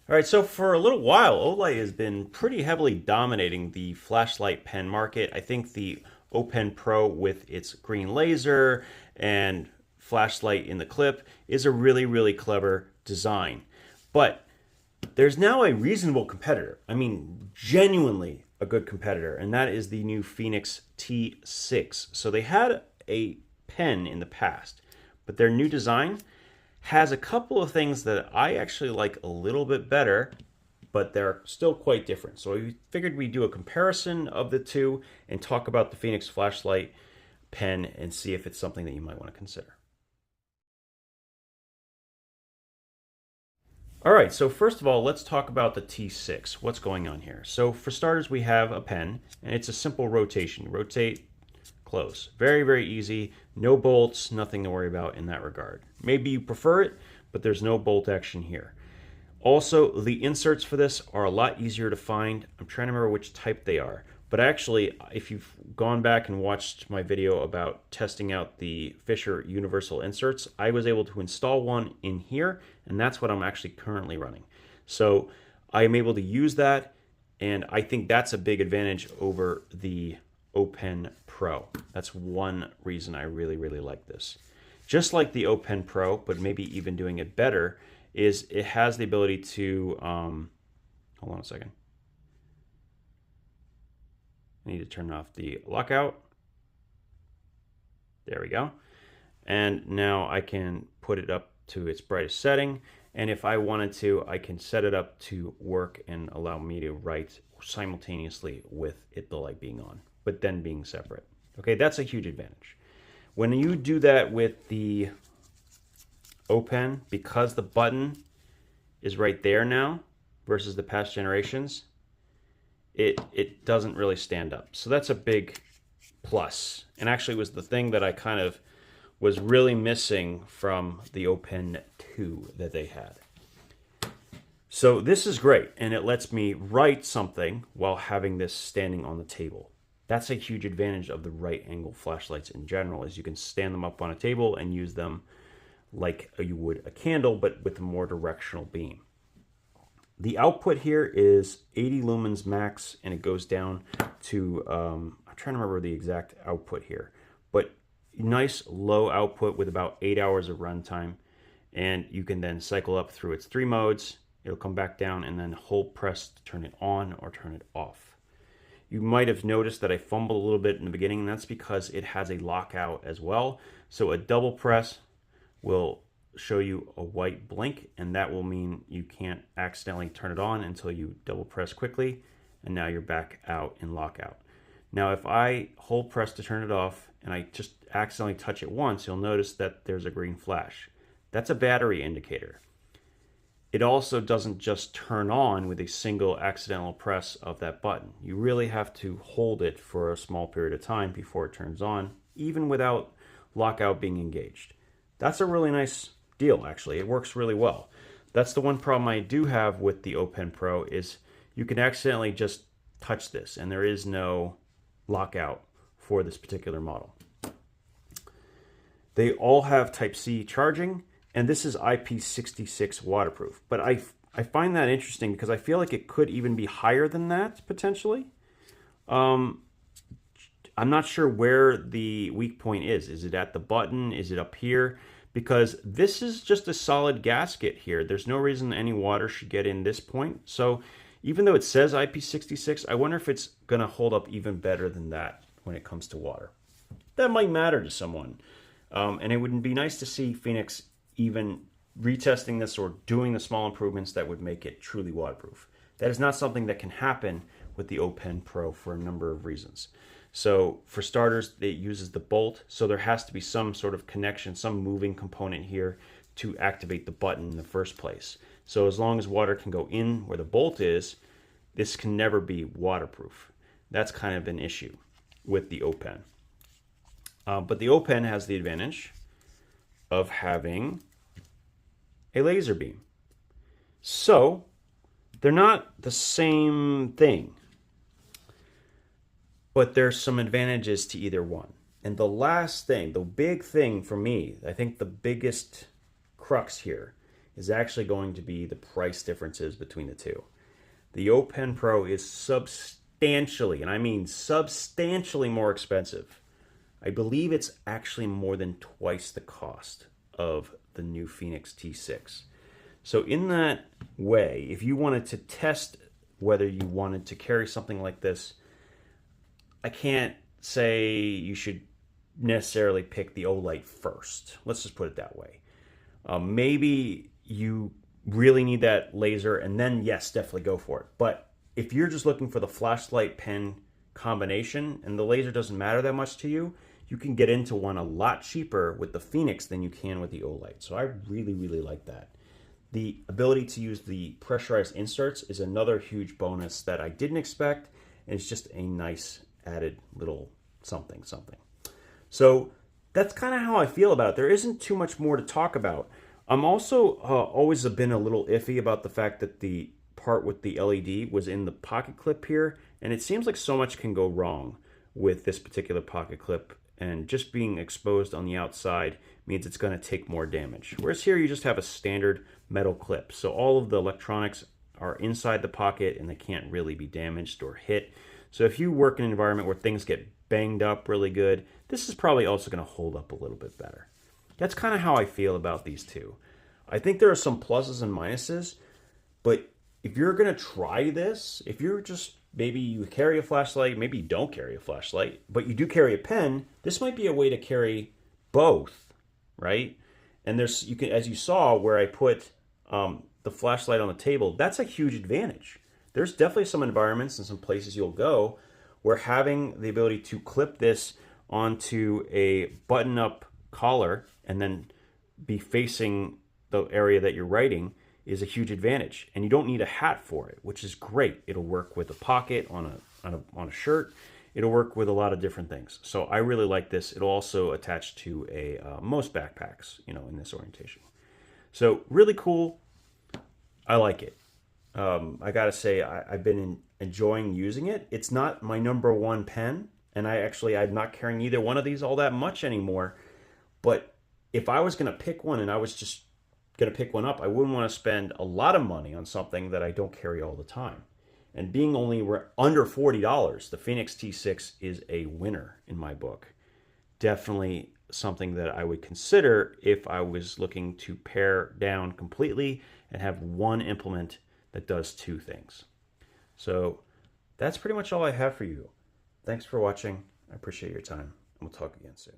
All right, so for a little while, Olight has been pretty heavily dominating the flashlight pen market. I think the O Pen Pro with its green laser and flashlight in the clip is a really, really clever design. But there's now a reasonable competitor. I mean, genuinely a good competitor, and that is the new Fenix T6. So they had a pen in the past, but their new design has a couple of things that I actually like a little bit better, but they're still quite different. So we figured we'd do a comparison of the two and talk about the Fenix flashlight pen and see if it's something that you might want to consider. All right, so first of all, let's talk about the T6. What's going on here? So for starters, we have a pen, and it's a simple rotation. Rotate, close. Very, very easy. No bolts, nothing to worry about in that regard. Maybe you prefer it, but there's no bolt action here. Also, the inserts for this are a lot easier to find. I'm trying to remember which type they are. But actually, if you've gone back and watched my video about testing out the Fisher Universal inserts, I was able to install one in here, and that's what I'm actually currently running. So I am able to use that, and I think that's a big advantage over the O Pen Pro. That's one reason I really, really like this. Just like the O Pen Pro, but maybe even doing it better, is it has the ability to, hold on a second. I need to turn off the lockout. There we go. And now I can put it up to its brightest setting. And if I wanted to, I can set it up to work and allow me to write simultaneously with the light being on, but then being separate. Okay, that's a huge advantage. When you do that with the O Pen, because the button is right there now versus the past generations, it doesn't really stand up. So that's a big plus. And actually was the thing that I kind of was really missing from the O Pen 2 that they had. So this is great, and it lets me write something while having this standing on the table. That's a huge advantage of the right angle flashlights in general, is you can stand them up on a table and use them like you would a candle, but with a more directional beam. The output here is 80 lumens max, and it goes down to, I'm trying to remember the exact output here, but nice low output with about 8 hours of runtime. And you can then cycle up through its 3 modes. It'll come back down and then hold press to turn it on or turn it off. You might have noticed that I fumbled a little bit in the beginning, and that's because it has a lockout as well. So a double press will show you a white blink, and that will mean you can't accidentally turn it on until you double press quickly, and now you're back out in lockout. Now if I hold press to turn it off and I just accidentally touch it once, you'll notice that there's a green flash. That's a battery indicator. It also doesn't just turn on with a single accidental press of that button. You really have to hold it for a small period of time before it turns on, even without lockout being engaged. That's a really nice deal, actually. It works really well. That's the one problem I do have with the O Pen Pro, is you can accidentally just touch this, and there is no lockout for this particular model. They all have Type-C charging, and this is IP66 waterproof. But I find that interesting because I feel like it could even be higher than that, potentially. I'm not sure where the weak point is. Is it at the button? Is it up here? Because this is just a solid gasket here. There's no reason any water should get in this point. So even though it says IP66, I wonder if it's going to hold up even better than that when it comes to water. That might matter to someone. And it would be nice to see Fenix even retesting this or doing the small improvements that would make it truly waterproof. That is not something that can happen with the O Pen Pro for a number of reasons. So for starters, it uses the bolt, so there has to be some sort of connection, some moving component here to activate the button in the first place. So as long as water can go in where the bolt is, this can never be waterproof. That's kind of an issue with the O Pen. But the O Pen has the advantage of having a laser beam. So they're not the same thing, but there's some advantages to either one. And the last thing, the big thing for me, I think the biggest crux here, is actually going to be the price differences between the two. The O Pen Pro is substantially, and I mean substantially more expensive. I believe it's actually more than twice the cost of the new Fenix T6. So in that way, if you wanted to test whether you wanted to carry something like this, I can't say you should necessarily pick the Olight first. Let's just put it that way. Maybe you really need that laser, and then yes, definitely go for it. But if you're just looking for the flashlight pen combination and the laser doesn't matter that much to you, you can get into one a lot cheaper with the Fenix than you can with the Olight. So I really, really like that. The ability to use the pressurized inserts is another huge bonus that I didn't expect, and it's just a nice added little something. So that's kind of how I feel about it. There isn't too much more to talk about. I'm also always been a little iffy about the fact that the part with the LED was in the pocket clip here, and it seems like so much can go wrong with this particular pocket clip, and just being exposed on the outside means it's going to take more damage. Whereas here you just have a standard metal clip, so all of the electronics are inside the pocket and they can't really be damaged or hit. So if you work in an environment where things get banged up really good, this is probably also going to hold up a little bit better. That's kind of how I feel about these two. I think there are some pluses and minuses, but if you're going to try this, if you're just, maybe you carry a flashlight, maybe you don't carry a flashlight, but you do carry a pen, this might be a way to carry both, right? And there's, you can, as you saw where I put the flashlight on the table, that's a huge advantage. There's definitely some environments and some places you'll go where having the ability to clip this onto a button-up collar and then be facing the area that you're writing is a huge advantage. And you don't need a hat for it, which is great. It'll work with a pocket on a shirt. It'll work with a lot of different things. So I really like this. It'll also attach to a most backpacks, you know, in this orientation. So really cool. I like it. I gotta say, I've been enjoying using it. It's not my #1 pen, and I'm not carrying either one of these all that much anymore. But if I was gonna pick one and I was just gonna pick one up, I wouldn't want to spend a lot of money on something that I don't carry all the time. And being only under $40, the Fenix T6 is a winner in my book. Definitely something that I would consider if I was looking to pare down completely and have one implement that does two things. So that's pretty much all I have for you. Thanks for watching. I appreciate your time, and we'll talk again soon.